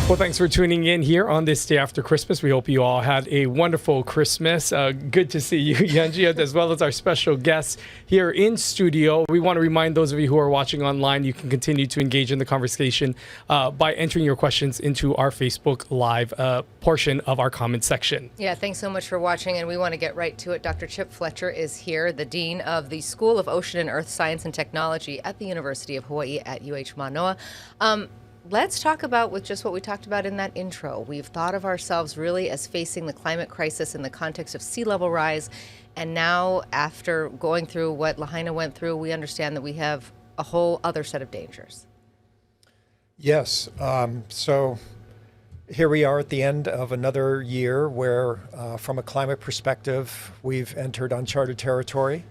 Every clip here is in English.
Well, thanks for tuning in here on this day after Christmas. We hope you all had a wonderful Christmas. Good to see you, Yanji, as well as our special guests here in studio. We want to remind those of you who are watching online, you can continue to engage in the conversation by entering your questions into our Facebook Live portion of our comment section. Yeah, thanks so much for watching, and we want to get right to it. Dr. Chip Fletcher is here, the Dean of the School of Ocean and Earth Science and Technology at the University of Hawaii at UH Manoa. Let's talk about with just what we talked about in that intro. We've thought of ourselves really as facing the climate crisis in the context of sea level rise. And now, after going through what Lahaina went through, we understand that we have a whole other set of dangers. Yes. So here we are at the end of another year where, from a climate perspective, we've entered uncharted territory.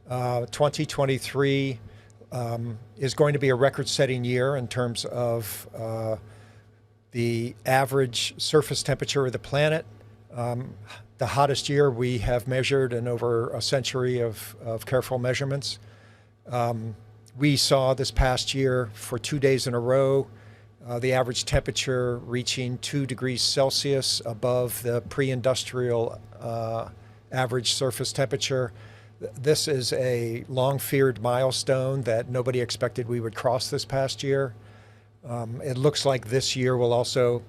2023 is going to be a record-setting year in terms of the average surface temperature of the planet. The hottest year we have measured in over a century of careful measurements. We saw this past year for 2 days in a row the average temperature reaching 2 degrees Celsius above the pre-industrial average surface temperature. This is a long-feared milestone that nobody expected we would cross this past year. It looks like this year will also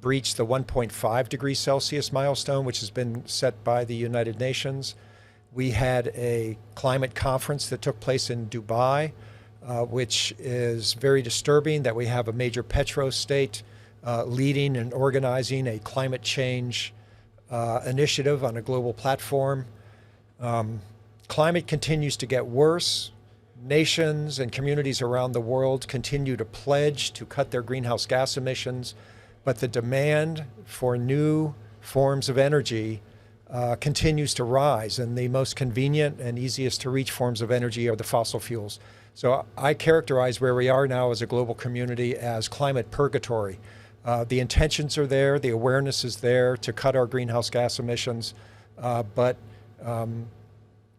breach the 1.5 degrees Celsius milestone, which has been set by the United Nations. We had a climate conference that took place in Dubai, which is very disturbing that we have a major petro-state leading and organizing a climate change initiative on a global platform. Climate continues to get worse. Nations and communities around the world continue to pledge to cut their greenhouse gas emissions, but the demand for new forms of energy continues to rise, and the most convenient and easiest to reach forms of energy are the fossil fuels. So I characterize where we are now as a global community as climate purgatory. The intentions are there, the awareness is there to cut our greenhouse gas emissions, but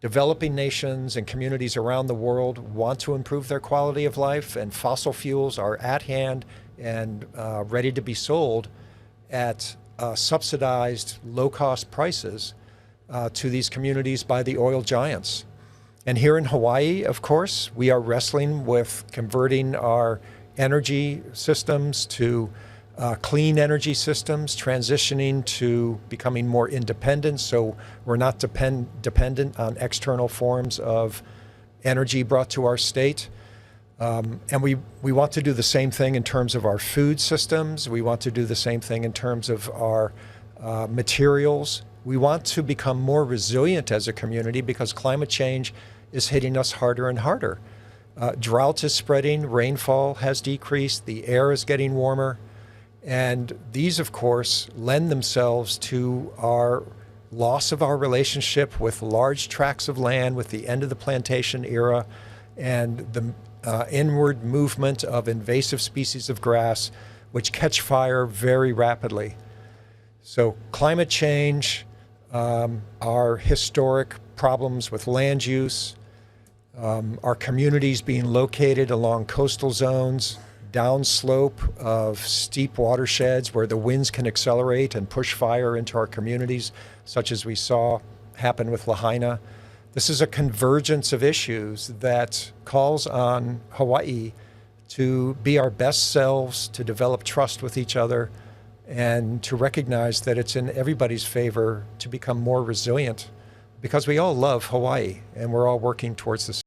developing nations and communities around the world want to improve their quality of life, and fossil fuels are at hand and ready to be sold at subsidized, low-cost prices to these communities by the oil giants. And here in Hawaii, of course, we are wrestling with converting our energy systems to clean energy systems, transitioning to becoming more independent, so we're not dependent on external forms of energy brought to our state. And we want to do the same thing in terms of our food systems. We want to do the same thing in terms of our materials. We want to become more resilient as a community because climate change is hitting us harder and harder. Drought is spreading, rainfall has decreased, the air is getting warmer. And these, of course, lend themselves to our loss of our relationship with large tracts of land with the end of the plantation era and the inward movement of invasive species of grass, which catch fire very rapidly. So climate change, our historic problems with land use, our communities being located along coastal zones, downslope of steep watersheds where the winds can accelerate and push fire into our communities, such as we saw happen with Lahaina. This is a convergence of issues that calls on Hawaii to be our best selves, to develop trust with each other, and to recognize that it's in everybody's favor to become more resilient, because we all love Hawaii and we're all working towards this.